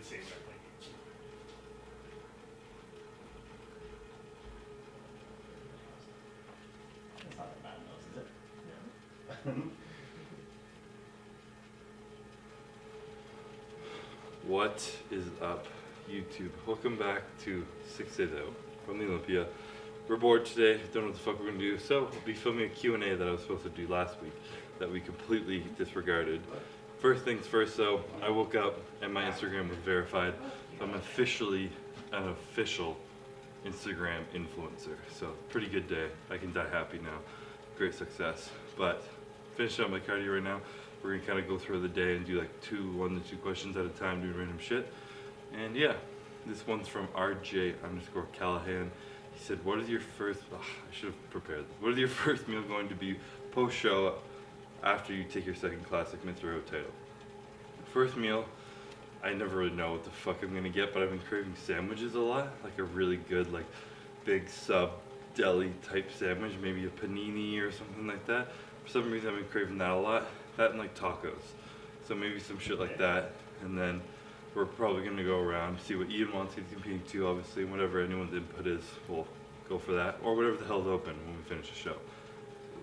the same type of thing. That's not a bad nose, is it? What is up, YouTube? Welcome back to 6 Days Out from the Olympia. We're bored today, don't know what the fuck we're gonna do, so we'll be filming a Q&A that I was supposed to do last week that we completely disregarded. First things first though, I woke up and my Instagram was verified, so I'm officially an official Instagram influencer. So pretty good day, I can die happy now, great success. But finishing up my cardio right now, we're gonna kind of go through the day and do like 1 to 2 questions at a time, doing random shit. And yeah, this one's from RJ_Callahan. He said, what is your first, I should have prepared this. What is your first meal going to be post-show after you take your second classic Mr. Road title? First meal, I never really know what the fuck I'm gonna get, but I've been craving sandwiches a lot. Like a really good, like big sub deli type sandwich, maybe a panini or something like that. For some reason I've been craving that a lot. That and like tacos. So maybe some shit like that. And then we're probably gonna go around, see what Ian wants. He's competing too, obviously. Whatever anyone's input is, we'll go for that. Or whatever the hell's open when we finish the show.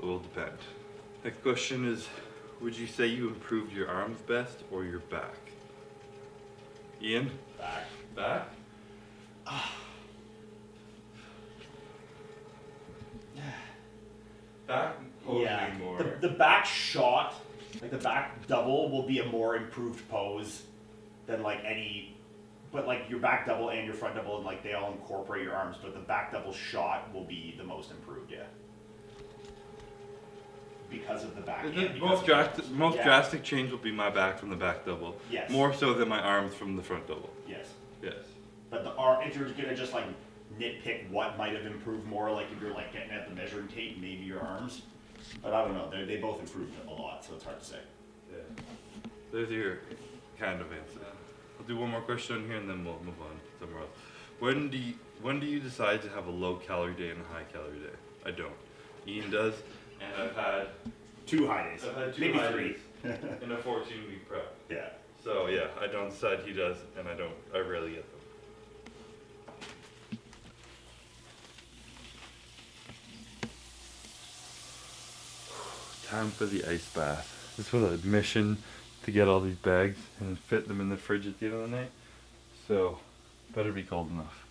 It will depend. Next question is, would you say you improved your arms best or your back? Ian? Back. Back? Back? Yeah. More. The back shot, like the back double, will be a more improved pose than like any. But like your back double and your front double, and like they all incorporate your arms. But the back double shot will be the most improved, yeah. Because of the back. The most drastic change will be my back from the back double. Yes. More so than my arms from the front double. Yes. Yes. But the arm, if you're gonna just like nitpick what might have improved more, like if you're like getting at the measuring tape, maybe your arms. But I don't know. They both improved a lot, so it's hard to say. Yeah. There's your kind of answer. I'll do one more question on here and then we'll move on somewhere else. When do you decide to have a low calorie day and a high calorie day? I don't. Ian does, and I've had 2 high days. I've had 2 maybe high 3. days in a 14-week prep. Yeah. So yeah, I don't decide, he does, and I rarely get them. Time for the ice bath. This was a mission to get all these bags and fit them in the fridge at the end of the night. So, better be cold enough.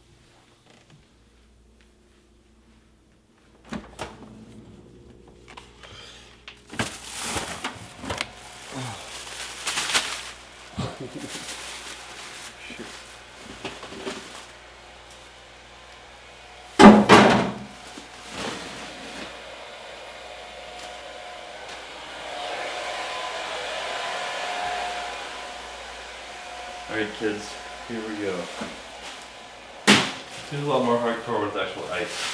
Alright kids, here we go. This is a lot more hardcore with actual ice.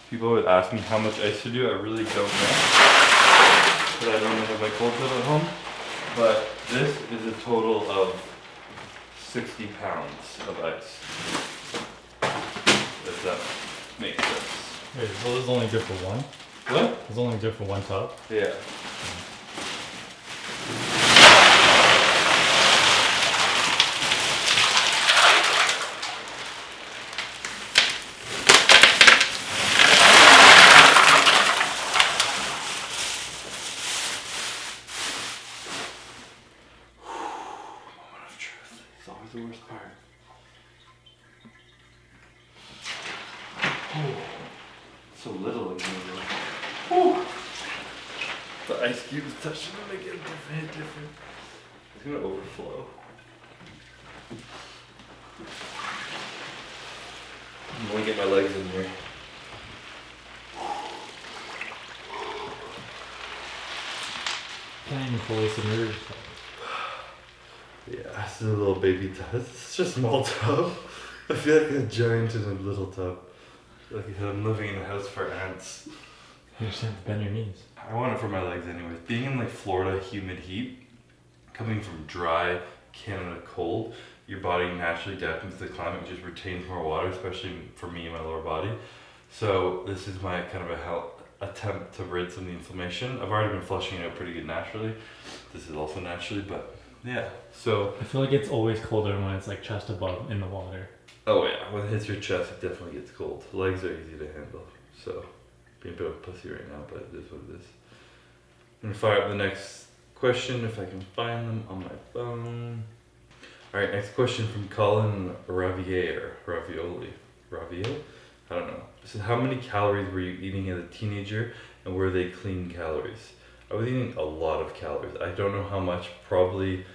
People would ask me how much ice to do, I really don't know. Because I normally have my cold tub at home. But this is a total of 60 pounds of ice. If that makes sense. Wait, well, this is only good for one? What? It's only good for one tub? Yeah. Moment of truth. It's always the worst part. So little again. Whew. The ice cubes touching them again, different. It's gonna overflow. I'm gonna get my legs in here. Can't even fully submerge. Yeah, this is a little baby tub. It's just a small tub. I feel like a giant in a little tub. Like I'm living in a house for ants. You just have to bend your knees. I want it for my legs anyways. Being in like Florida humid heat, coming from dry Canada cold, your body naturally adapts to the climate, just retains more water, especially for me and my lower body. So this is my kind of a attempt to rid some of the inflammation. I've already been flushing it out pretty good naturally. This is also naturally, but yeah. So I feel like it's always colder when it's like chest above in the water. oh yeah, when it hits your chest, it definitely gets cold. Legs are easy to handle. So being a bit of a pussy right now, but it is what it is. I'm gonna fire up the next question if I can find them on my phone. Alright, next question from Colin Ravioli. I don't know. It says, how many calories were you eating as a teenager and were they clean calories? I was eating a lot of calories. I don't know how much, probably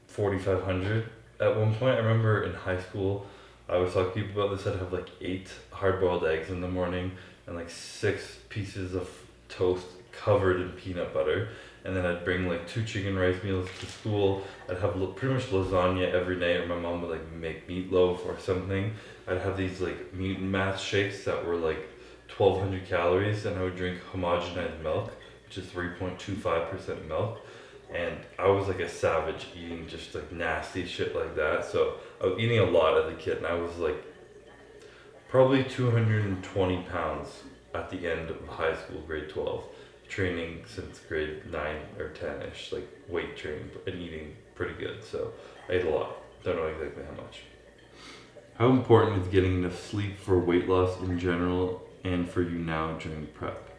4,500 at one point. I remember in high school, I was talking to people about this. I'd have like 8 hard-boiled eggs in the morning and like 6 pieces of toast covered in peanut butter. And then I'd bring like 2 chicken rice meals to school. I'd have pretty much lasagna every night, or my mom would like make meatloaf or something. I'd have these like mutant mass shakes that were like 1,200 calories, and I would drink homogenized milk, which is 3.25% milk. And I was like a savage eating just like nasty shit like that. So I was eating a lot as a kid, and I was like probably 220 pounds at the end of high school, grade 12. Training since grade 9 or 10-ish, like weight training and eating pretty good. So I ate a lot. Don't know exactly how much. How important is getting enough sleep for weight loss in general and for you now during prep?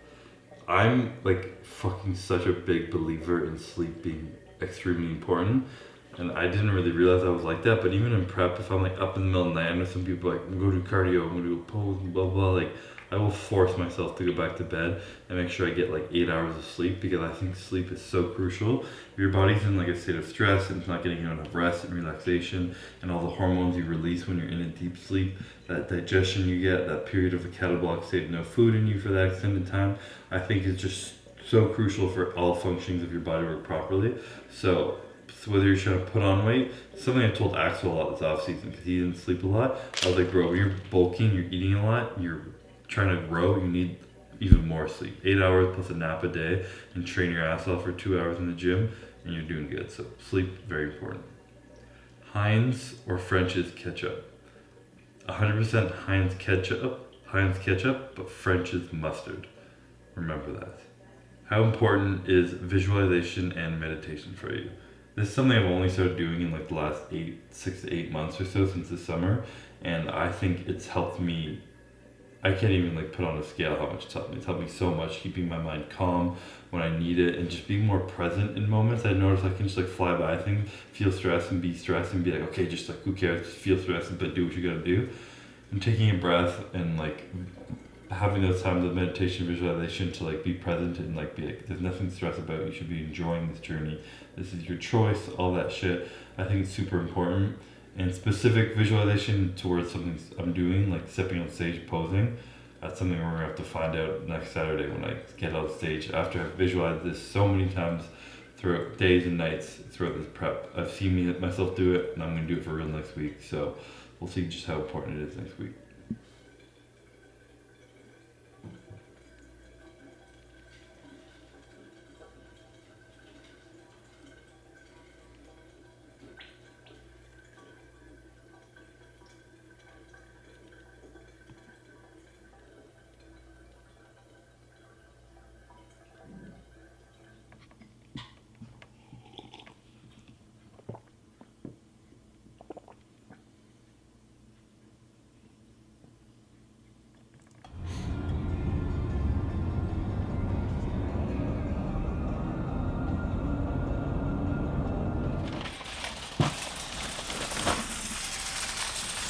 I'm like fucking such a big believer in sleep being extremely important. And I didn't really realize I was like that, but even in prep, if I'm like up in the middle of the night, I know some people like, I'm gonna go do cardio, I'm gonna do a pose, blah blah, like I will force myself to go back to bed and make sure I get like 8 hours of sleep, because I think sleep is so crucial. If your body's in like a state of stress and it's not getting enough rest and relaxation and all the hormones you release when you're in a deep sleep, that digestion you get, that period of a catabolic state, no food in you for that extended time, I think is just so crucial for all functions of your body to work properly. So whether you're trying to put on weight, something I told Axel a lot this off season because he didn't sleep a lot. I was like, bro, when you're bulking, you're eating a lot, you're trying to grow, you need even more sleep. 8 hours plus a nap a day, and train your ass off for 2 hours in the gym, and you're doing good. So sleep, very important. Heinz or French's ketchup? 100% Heinz ketchup, but French's mustard. Remember that. How important is visualization and meditation for you? This is something I've only started doing in like the last 6 to 8 months or so since the summer, and I think it's helped me. I can't even like put on a scale how much it's helped me. It's helped me so much, keeping my mind calm when I need it and just being more present in moments. I notice I can just like fly by things, feel stressed and be stressed and be like, okay, just like who cares, just feel stressed but do what you gotta do. And taking a breath and like having those times of meditation, visualization to like be present and like be like, there's nothing to stress about, you should be enjoying this journey. This is your choice, all that shit. I think it's super important. And specific visualization towards something I'm doing, like stepping on stage, posing, that's something we're gonna have to find out next Saturday when I get on stage. After I've visualized this so many times throughout days and nights throughout this prep, I've seen myself do it, and I'm gonna do it for real next week. So we'll see just how important it is next week.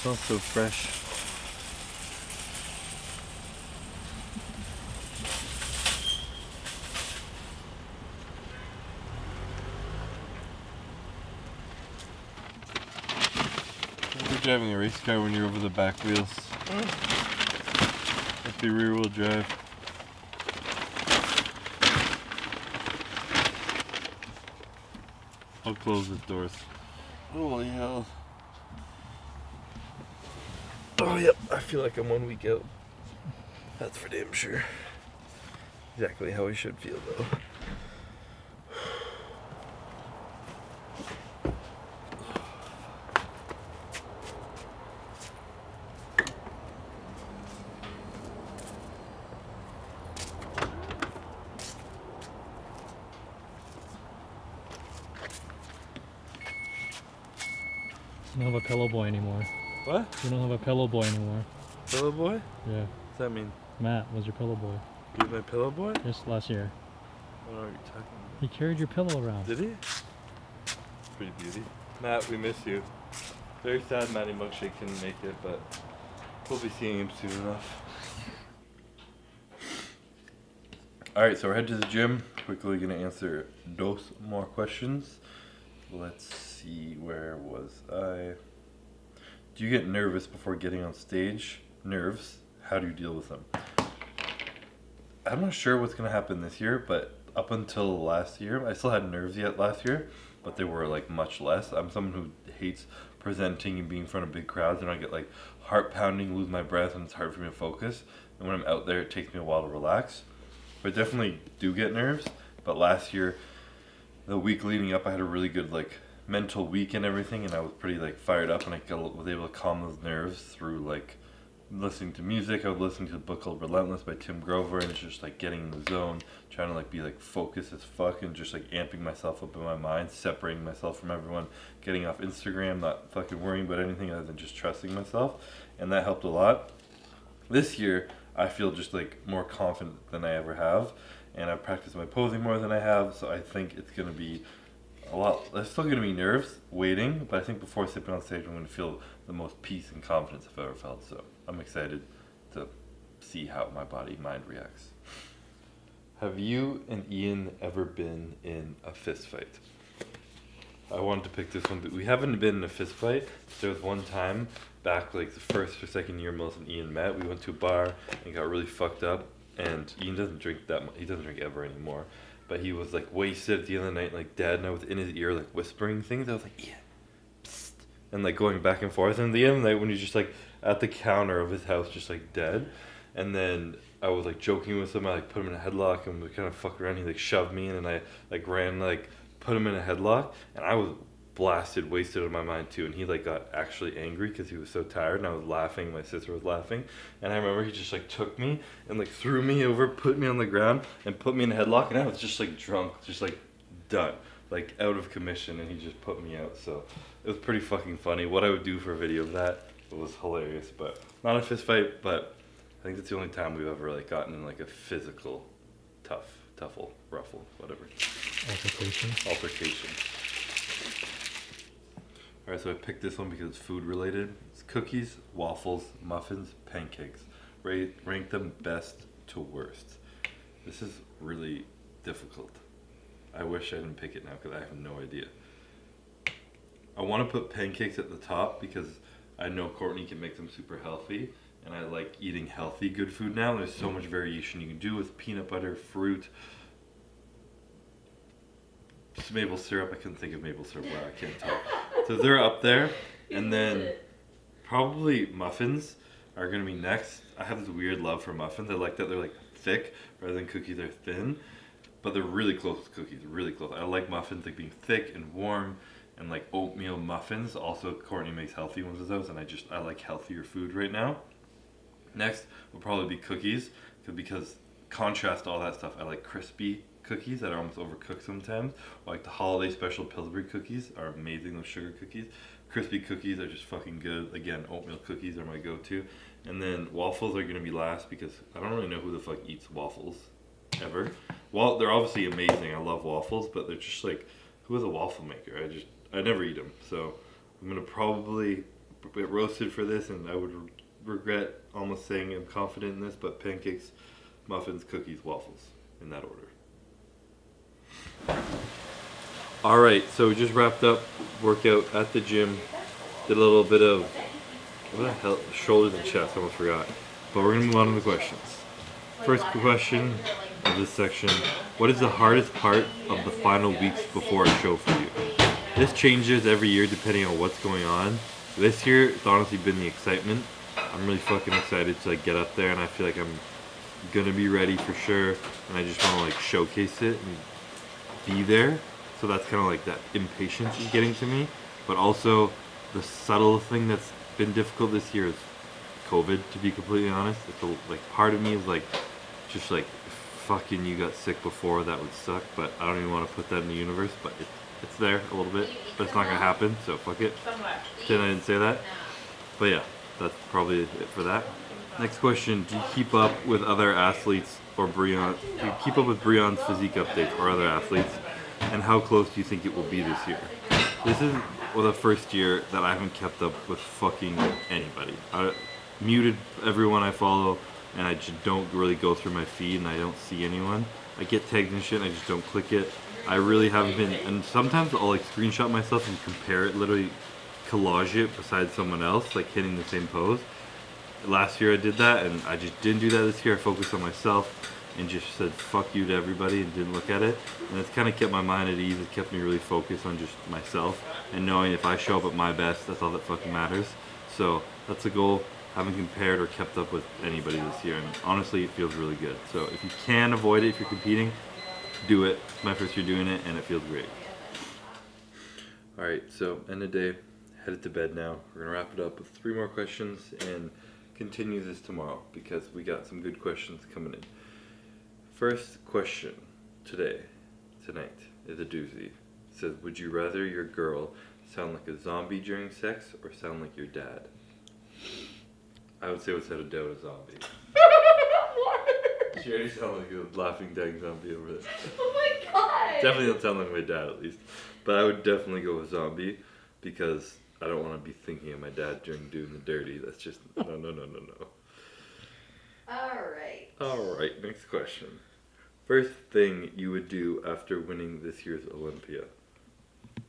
Smells so fresh. You're driving a race car when you're over the back wheels. Must be rear wheel drive. I'll close the doors. Holy hell. Oh yep, I feel like I'm 1 week out. That's for damn sure. Exactly how I should feel though. You don't have a pillow boy anymore. What? You don't have a pillow boy anymore. Pillow boy? Yeah. What's that mean? Matt was your pillow boy. He's my pillow boy? Just last year. I don't know what you're talking about. He carried your pillow around. Did he? Pretty beauty. Matt, we miss you. Very sad Matty Milkshake couldn't make it, but we'll be seeing him soon enough. Alright, so we're headed to the gym. Quickly gonna answer dos more questions. Let's see, where was I? Do you get nervous before getting on stage? Nerves. How do you deal with them? I'm not sure what's gonna happen this year, but up until last year, I still had nerves yet last year, but they were like much less. I'm someone who hates presenting and being in front of big crowds, and I get like heart pounding, lose my breath, and it's hard for me to focus. And when I'm out there, it takes me a while to relax. But I definitely do get nerves. But last year, the week leading up, I had a really good like mental week and everything, and I was pretty like fired up, and was able to calm those nerves through like listening to music. I was listening to a book called Relentless by Tim Grover, and it's just like getting in the zone, trying to like be like focused as fuck, and just like amping myself up in my mind, separating myself from everyone, getting off Instagram, not fucking worrying about anything other than just trusting myself, and that helped a lot. This year, I feel just like more confident than I ever have, and I've practiced my posing more than I have, so I think it's gonna be a lot. There's still gonna be nerves waiting, but I think before stepping on stage, I'm gonna feel the most peace and confidence I've ever felt. So I'm excited to see how my body mind reacts. Have you and Ian ever been in a fist fight? I wanted to pick this one, but we haven't been in a fist fight. There was one time back like the first or second year Mills and Ian met. We went to a bar and got really fucked up, and Ian doesn't drink that much. He doesn't drink ever anymore, but he was like wasted at the end of the night, like dead, and I was in his ear like whispering things. I was like, Ian, psst, and like going back and forth, and at the end of the night when he's just like at the counter of his house just like dead, and then I was like joking with him. I like put him in a headlock and we kind of fucked around. He like shoved me in, and I like ran, like put him in a headlock, and I was blasted, wasted on my mind too, and he like got actually angry because he was so tired, and I was laughing, my sister was laughing, and I remember he just like took me and like threw me over, put me on the ground, and put me in a headlock, and I was just like drunk, just like done, like out of commission, and he just put me out. So it was pretty fucking funny. What I would do for a video of that, it was hilarious, but not a fist fight, but I think that's the only time we've ever like gotten in like a physical tuffle, ruffle, whatever. Altercation. Alright, so I picked this one because it's food related. It's cookies, waffles, muffins, pancakes. Rank them best to worst. This is really difficult. I wish I didn't pick it now because I have no idea. I want to put pancakes at the top because I know Courtney can make them super healthy, and I like eating healthy, good food now. There's so much variation you can do with peanut butter, fruit, maple syrup. I couldn't think of maple syrup. Wow, I can't tell. So they're up there, and then probably muffins are gonna be next. I have this weird love for muffins. I like that they're like thick rather than cookies are thin, but they're really close to cookies. Really close. I like muffins like being thick and warm, and like oatmeal muffins. Also, Courtney makes healthy ones of those, and I like healthier food right now. Next will probably be cookies, because contrast to all that stuff, I like crispy cookies that are almost overcooked sometimes. Like the holiday special Pillsbury cookies are amazing, those sugar cookies. Crispy cookies are just fucking good. Again, oatmeal cookies are my go-to. And then waffles are gonna be last because I don't really know who the fuck eats waffles ever. Well, they're obviously amazing. I love waffles, but they're just like, who is a waffle maker? I never eat them. So I'm gonna probably get roasted for this, and I would regret almost saying I'm confident in this, but pancakes, muffins, cookies, waffles, in that order. Alright, so we just wrapped up workout at the gym. Did a little bit of, what the hell, shoulders and chest, I almost forgot. But we're gonna move on to the questions. First question of this section: what is the hardest part of the final weeks before a show for you? This changes every year depending on what's going on. This year, it's honestly been the excitement. I'm really fucking excited to like get up there, and I feel like I'm gonna be ready for sure, and I just want to like showcase it and be there. So that's kind of like that impatience is getting to me. But also the subtle thing that's been difficult this year is COVID, to be completely honest. It's like part of me is like fucking you got sick before, that would suck, but I don't even want to put that in the universe. But It's there a little bit, but it's not gonna happen, so fuck it. Somewhat. Pretend I didn't say that. But yeah, that's probably it for that. Next question, do you keep up with other athletes or do you keep up with Breon's physique updates or other athletes? And how close do you think it will be this year? This is the first year that I haven't kept up with fucking anybody. I muted everyone I follow, and I just don't really go through my feed, and I don't see anyone. I get tagged and shit, and I just don't click it. I really haven't been, and sometimes I'll like screenshot myself and compare it, literally collage it beside someone else, like hitting the same pose. Last year I did that, and I just didn't do that this year. I focused on myself and just said fuck you to everybody and didn't look at it. And it's kind of kept my mind at ease. It kept me really focused on just myself and knowing if I show up at my best, that's all that fucking matters. So that's the goal. Haven't compared or kept up with anybody this year, and honestly it feels really good. So if you can avoid it if you're competing, do it. It's my first year doing it and it feels great. Alright, so end of day, headed to bed now. We're gonna wrap it up with 3 more questions and continue this tomorrow because we got some good questions coming in. First question tonight is a doozy. It says, would you rather your girl sound like a zombie during sex or sound like your dad? I would say without a doubt a zombie. She already sounds like a laughing dang zombie over there. Oh my god! Definitely don't sound like my dad at least. But I would definitely go with zombie because I don't want to be thinking of my dad during doing the dirty. That's just, no. Alright, next question. First thing you would do after winning this year's Olympia.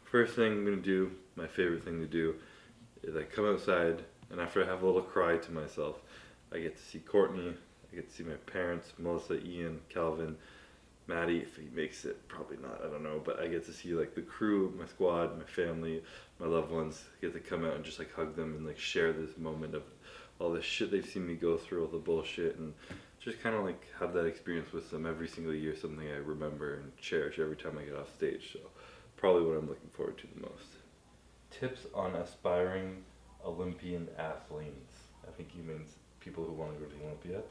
First thing I'm going to do, my favorite thing to do, is I come outside and after I have a little cry to myself, I get to see Courtney, I get to see my parents, Melissa, Ian, Calvin, Maddie, if he makes it, probably not, I don't know, but I get to see like the crew, my squad, my family, my loved ones, I get to come out and just like hug them and like share this moment of all the shit they've seen me go through, all the bullshit, and just kind of like have that experience with them every single year, something I remember and cherish every time I get off stage. So probably what I'm looking forward to the most. Tips on aspiring Olympian athletes. I think he means people who want to go to Olympia.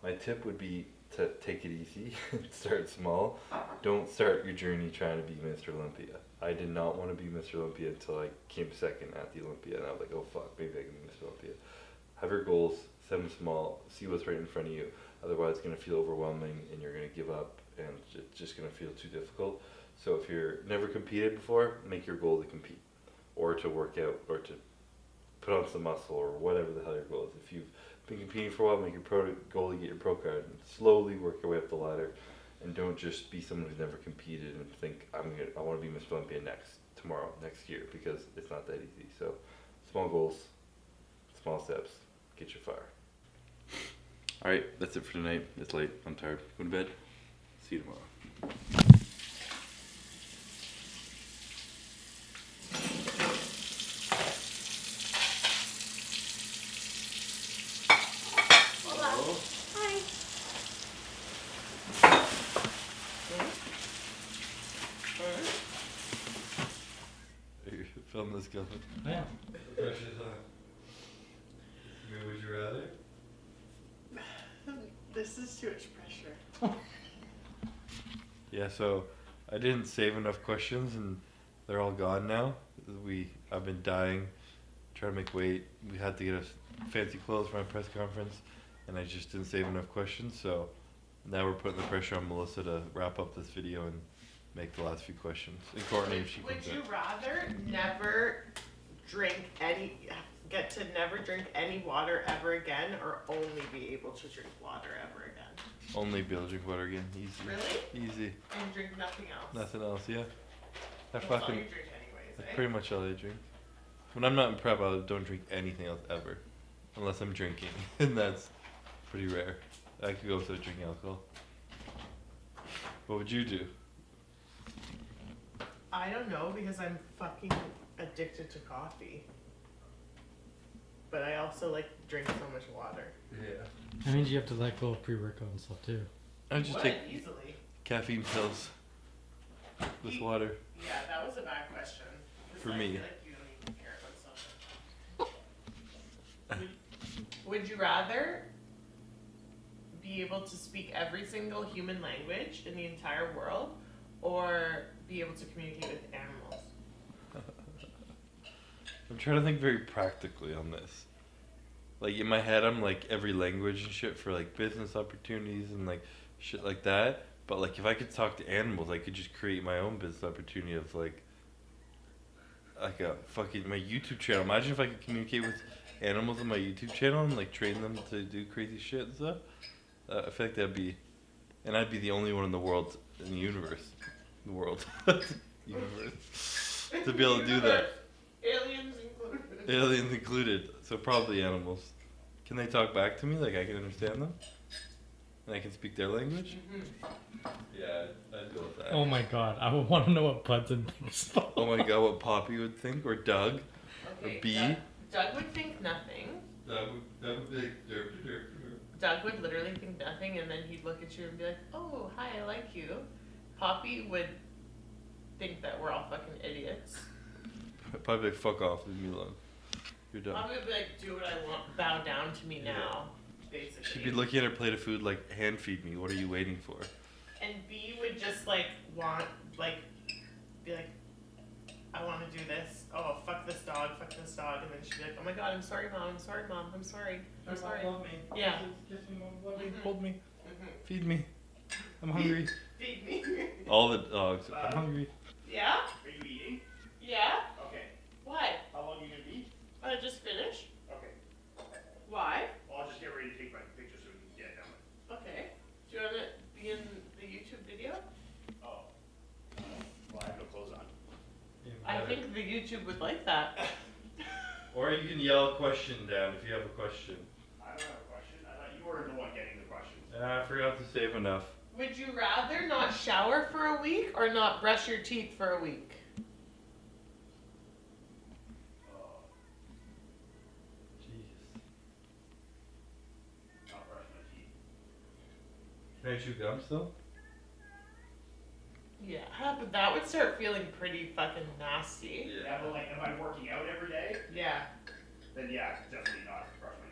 My tip would be to take it easy, start small. Don't start your journey trying to be Mr. Olympia. I did not want to be Mr. Olympia until I came second at the Olympia, and I was like, oh fuck, maybe I can be Mr. Olympia. Have your goals, set them small, see what's right in front of you. Otherwise, it's going to feel overwhelming, and you're going to give up, and it's just going to feel too difficult. So if you're never competed before, make your goal to compete, or to work out, or to put on some muscle, or whatever the hell your goal is. If you've been competing for a while, make your goal to get your pro card, and slowly work your way up the ladder, and don't just be someone who's never competed and think I want to be Mr. Olympia next year, because it's not that easy. So small goals, small steps, get your fire. Alright, that's it for tonight. It's late. I'm tired. Go to bed. See you tomorrow. Film this going. Yeah. The pressure's on. Would you rather? This is too much pressure. Yeah, so I didn't save enough questions and they're all gone now. I've been dying, trying to make weight. We had to get us fancy clothes for my press conference, and I just didn't save enough questions. So now we're putting the pressure on Melissa to wrap up this video and make the last few questions. And Courtney, if she Would comes you in. rather get to never drink any water ever again, or only be able to drink water ever again? Only be able to drink water again. Easy. Really? Easy. And drink nothing else? Nothing else, yeah. That's all you drink anyways, That's eh? pretty much all I drink. When I'm not in prep, I don't drink anything else ever. Unless I'm drinking. And that's pretty rare. I could go without drinking alcohol. What would you do? I don't know, because I'm fucking addicted to coffee. But I also like to drink so much water. Yeah. That means you have to let go of pre-workout and stuff too. I would just Would, take easily. caffeine pills with water. Yeah, that was a bad question. 'Cause For I me. feel like you don't even care about something. Would you rather be able to speak every single human language in the entire world, or be able to communicate with animals? I'm trying to think very practically on this. Like in my head, I'm like every language and shit for like business opportunities and like shit like that. But like if I could talk to animals, I could just create my own business opportunity of like a fucking my YouTube channel. Imagine if I could communicate with animals on my YouTube channel and like train them to do crazy shit and stuff. I feel like that'd be, and I'd be the only one in the world, in the universe, universe, to be able to do that. Aliens included. Aliens included, so probably animals. Can they talk back to me? Like I can understand them, and I can speak their language. Yeah, I'd go with that. Oh my god, I would want to know what Budson thinks. Oh my god, what Poppy would think, or Doug, Okay, or B. Doug would think nothing. Doug would be like, derp, derp, derp. Doug would literally think nothing, and then he'd look at you and be like, "Oh, hi, I like you." Poppy would think that we're all fucking idiots. Probably like, fuck off, leave me alone. You're done. Poppy would be like, "Do what I want, bow down to me now," basically. She'd be looking at her plate of food like, hand feed me, what are you waiting for? And B would just like want, like, be like, "I want to do this. Oh, fuck this dog, and then she'd be like, "Oh my god, I'm sorry, mom. I'm sorry, mom. I'm sorry. I'm sorry." Love me. Yeah. Kiss me, mom. Love me. Mhm. Hold me. Mhm. Feed me. I'm hungry. Feed me. All the dogs. I'm hungry. Yeah? Are you eating? Yeah? Okay. What? How long are you gonna be? Just finish? Okay. Why? Well, I'll just get ready to take my picture so we can get it done with. Okay. Do you want to be in the YouTube video? Oh. Well, I have no clothes on. I think the YouTube would like that. Or you can yell a question down if you have a question. I don't have a question. I thought you were the one getting the questions. I forgot to save enough. Would you rather not shower for a week or not brush your teeth for a week? Jeez. Not brush my teeth. Can I chew gum still? Yeah, but that would start feeling pretty fucking nasty. Yeah, but like, if I'm working out every day, Yeah. then yeah, definitely not brush my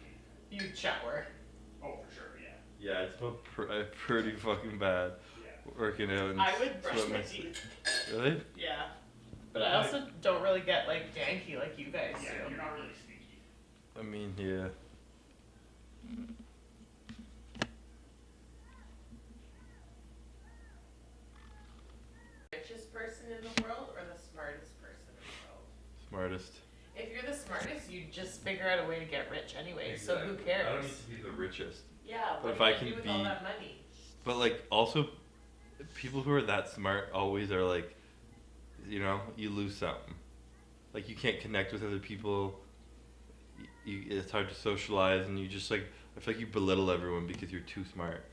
teeth. You'd shower. Oh, for sure, yeah. Yeah, it's pretty fucking bad. Yeah. Working out and I would brush sweat my my- teeth. Really? Yeah. But I also don't really get like janky like you guys Yeah, do. you're not really sneaky. I mean, yeah. Richest person in the world or the smartest person in the world? Smartest. If you're the smartest, you just figure out a way to get rich anyway. So who cares? I don't need to be the richest. Yeah, But what if are I you gonna can do with all be- that money? But like also, people who are that smart always are like, you know, you lose something. Like you can't connect with other people. It's hard to socialize, and you just like I feel like you belittle everyone because you're too smart.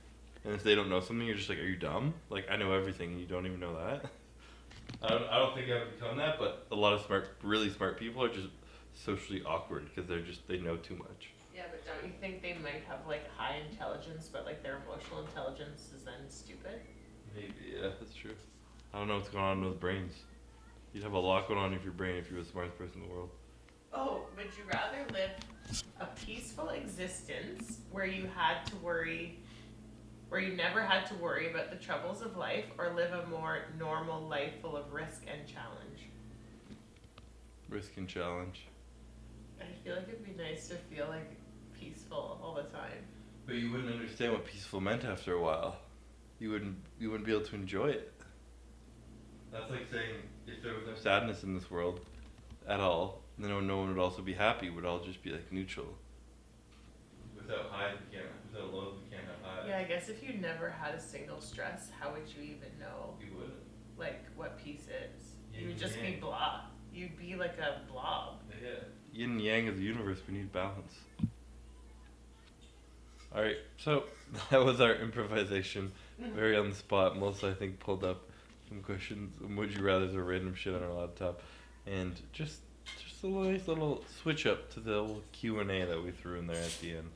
And if they don't know something, you're just like, are you dumb? Like I know everything, and you don't even know that. I don't think I've become that, but a lot of really smart people are just socially awkward because they know too much. Yeah, but don't you think they might have like high intelligence, but like their emotional intelligence is then stupid? Maybe, yeah, that's true. I don't know what's going on in those brains. You'd have a lot going on in your brain if you were the smartest person in the world. Oh, would you rather live a peaceful existence where you never had to worry about the troubles of life, or live a more normal life full of risk and challenge? Risk and challenge. I feel like it'd be nice to feel like peaceful all the time. But you wouldn't understand what peaceful meant after a while. You wouldn't be able to enjoy it. That's like saying if there was no sadness in this world at all, then no one would also be happy. It would all just be like neutral. Without highs, without lows, we can't have highs. Yeah, I guess if you never had a single stress, how would you even know You wouldn't. like what peace is? Yin You would just be yang. blah. You'd be like a blob. Yeah. Yin and yang of the universe, we need balance. Alright, so that was our improvisation. Very on the spot. Melissa, I think, pulled up some questions, some would you rather's or random shit on our laptop. And just a nice little switch up to the little Q&A that we threw in there at the end.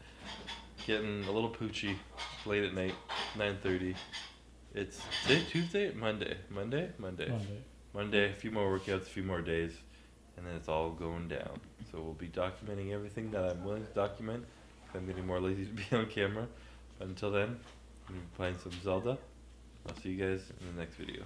Getting a little poochy late at night, 9:30. It's today Tuesday? Monday. Monday, a few more workouts, a few more days, and then it's all going down. So we'll be documenting everything that I'm willing to document. I'm getting more lazy to be on camera. But until then, I'm going to be playing some Zelda. I'll see you guys in the next video.